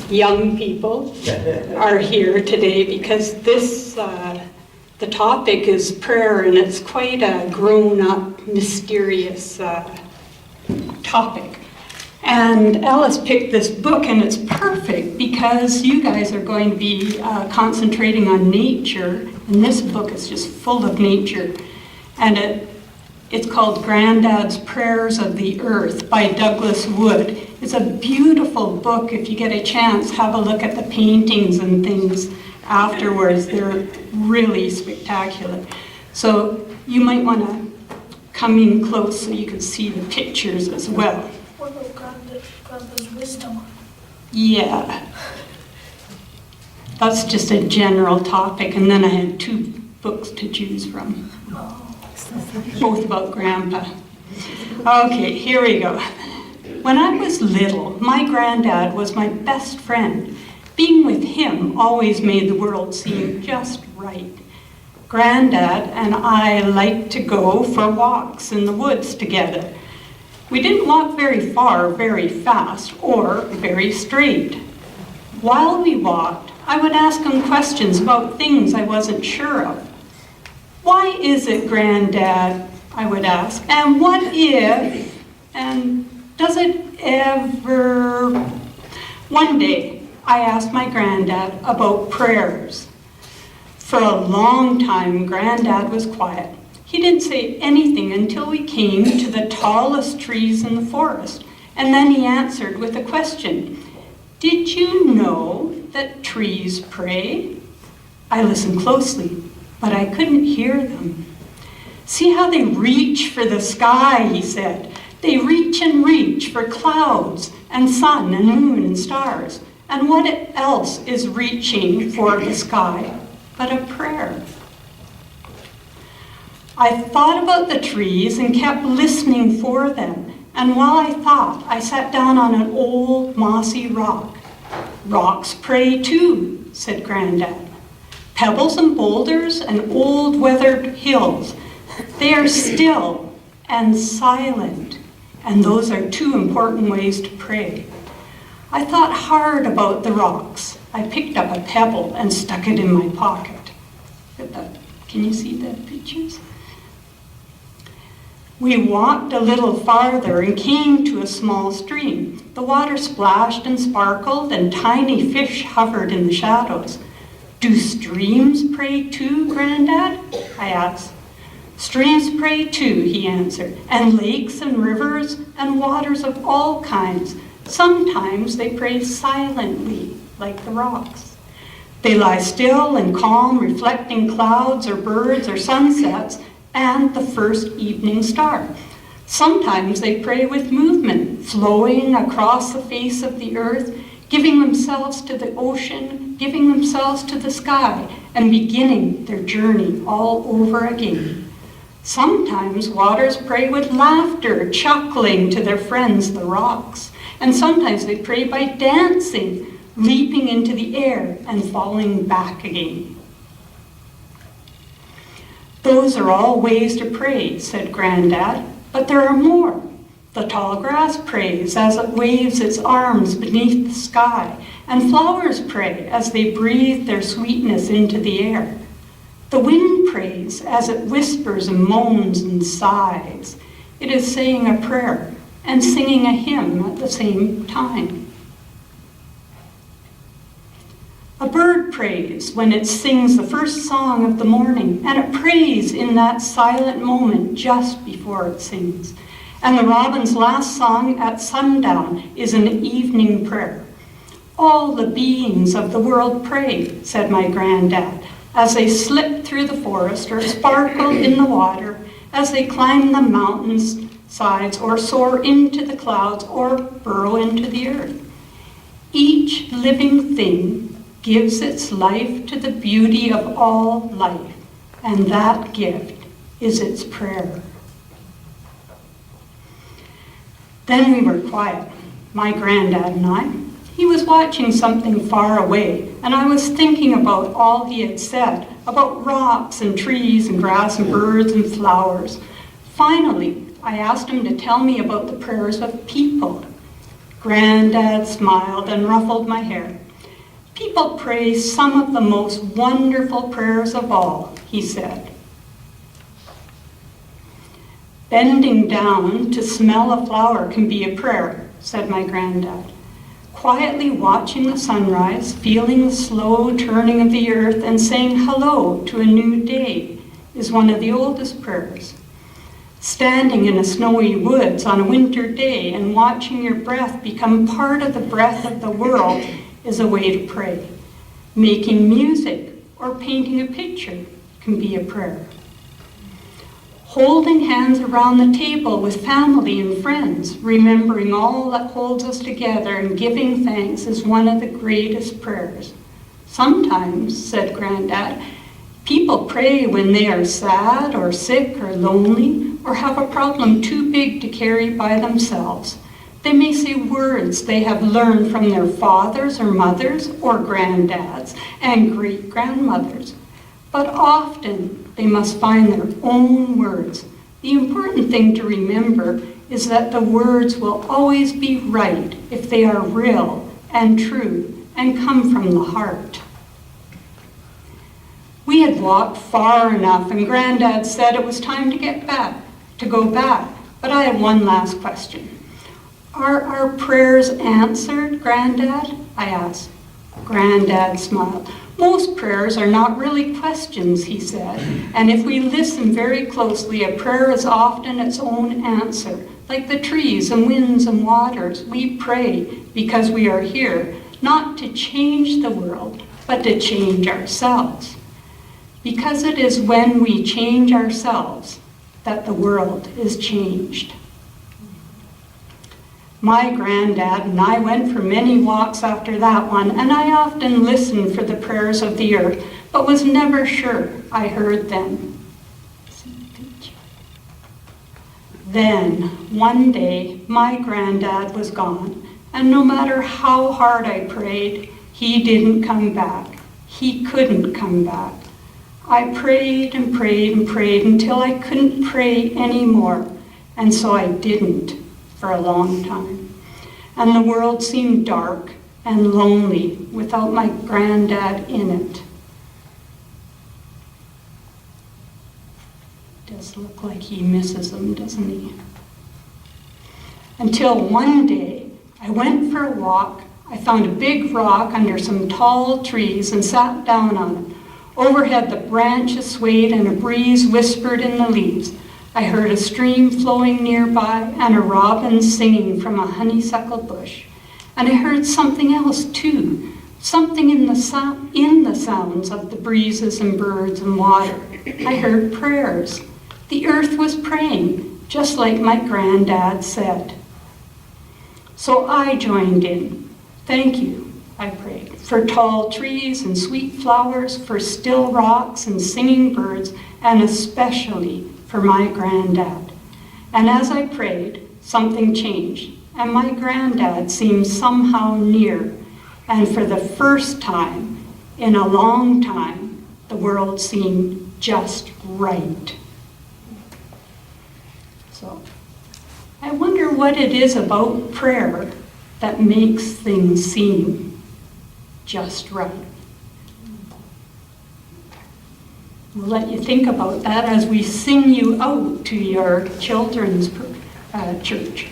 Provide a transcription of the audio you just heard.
young people are here today because this, the topic is prayer, and it's quite a grown-up, mysterious topic. And Alice picked this book, and it's perfect because you guys are going to be concentrating on nature, and this book is just full of nature. And it's called Granddad's Prayers of the Earth by Douglas Wood. It's a beautiful book. If you get a chance, have a look at the paintings and things afterwards. They're really spectacular. So you might want to come in close so you can see the pictures as well. What about Grandpa's wisdom? Yeah. That's just a general topic, and then I had 2 books to choose from. Both about Grandpa. Okay, here we go. When I was little, my granddad was my best friend. Being with him always made the world seem just right. Granddad and I liked to go for walks in the woods together. We didn't walk very far, very fast, or very straight. While we walked, I would ask him questions about things I wasn't sure of. Why is it, Granddad, I would ask, and what if, and does it ever... One day, I asked my granddad about prayers. For a long time, Granddad was quiet. He didn't say anything until we came to the tallest trees in the forest, and then he answered with a question. Did you know that trees pray? I listened closely, but I couldn't hear them. See how they reach for the sky, he said. They reach and reach for clouds and sun and moon and stars. And what else is reaching for the sky but a prayer? I thought about the trees and kept listening for them. And while I thought, I sat down on an old mossy rock. Rocks pray too, said Granddad. Pebbles and boulders and old weathered hills. They are still and silent, and those are 2 important ways to pray. I thought hard about the rocks. I picked up a pebble and stuck it in my pocket. Can you see the pictures? We walked a little farther and came to a small stream. The water splashed and sparkled, and tiny fish hovered in the shadows. Do streams pray too, Granddad? I asked. Streams pray too, he answered, and lakes and rivers and waters of all kinds. Sometimes they pray silently, like the rocks. They lie still and calm, reflecting clouds or birds or sunsets and the first evening star. Sometimes they pray with movement, flowing across the face of the earth, giving themselves to the ocean, giving themselves to the sky, and beginning their journey all over again. Sometimes waters pray with laughter, chuckling to their friends, the rocks. And sometimes they pray by dancing, leaping into the air and falling back again. Those are all ways to pray, said Granddad, but there are more. The tall grass prays as it waves its arms beneath the sky, and flowers pray as they breathe their sweetness into the air. The wind prays as it whispers and moans and sighs. It is saying a prayer and singing a hymn at the same time. A bird prays when it sings the first song of the morning, and it prays in that silent moment just before it sings. And the robin's last song at sundown is an evening prayer. All the beings of the world pray, said my granddad, as they slip through the forest or sparkle in the water, as they climb the mountains sides or soar into the clouds or burrow into the earth. Each living thing gives its life to the beauty of all life, and that gift is its prayer. Then we were quiet, my granddad and I. He was watching something far away, and I was thinking about all he had said, about rocks and trees and grass and birds and flowers. Finally, I asked him to tell me about the prayers of people. Granddad smiled and ruffled my hair. "People pray some of the most wonderful prayers of all," he said. "Bending down to smell a flower can be a prayer," said my granddad. "Quietly watching the sunrise, feeling the slow turning of the earth, and saying hello to a new day is one of the oldest prayers. Standing in a snowy woods on a winter day and watching your breath become part of the breath of the world is a way to pray. Making music or painting a picture can be a prayer. Holding hands around the table with family and friends, remembering all that holds us together and giving thanks is one of the greatest prayers. Sometimes," said Granddad, "people pray when they are sad or sick or lonely or have a problem too big to carry by themselves. They may say words they have learned from their fathers or mothers or granddads and great-grandmothers. But often they must find their own words. The important thing to remember is that the words will always be right if they are real and true and come from the heart." We had walked far enough and Granddad said it was time to go back, but I had one last question. "Are our prayers answered, Granddad?" I asked. Granddad smiled. "Most prayers are not really questions," he said, "and if we listen very closely, a prayer is often its own answer. Like the trees and winds and waters, we pray because we are here, not to change the world, but to change ourselves. Because it is when we change ourselves that the world is changed." My granddad and I went for many walks after that one, and I often listened for the prayers of the earth, but was never sure I heard them. Then, one day, my granddad was gone, and no matter how hard I prayed, he didn't come back. He couldn't come back. I prayed and prayed and prayed until I couldn't pray anymore, and so I didn't for a long time. And the world seemed dark and lonely without my granddad in it. Does look like he misses them, doesn't he? Until one day, I went for a walk. I found a big rock under some tall trees and sat down on it. Overhead, the branches swayed and a breeze whispered in the leaves. I heard a stream flowing nearby and a robin singing from a honeysuckle bush. And I heard something else too, something in the sounds of the breezes and birds and water. I heard prayers. The earth was praying, just like my granddad said. So I joined in. "Thank you," I prayed, "for tall trees and sweet flowers, for still rocks and singing birds, and especially for my granddad." And as I prayed, something changed, and my granddad seemed somehow near. And for the first time in a long time, the world seemed just right. So, I wonder what it is about prayer that makes things seem just right. We'll let you think about that as we sing you out to your children's church.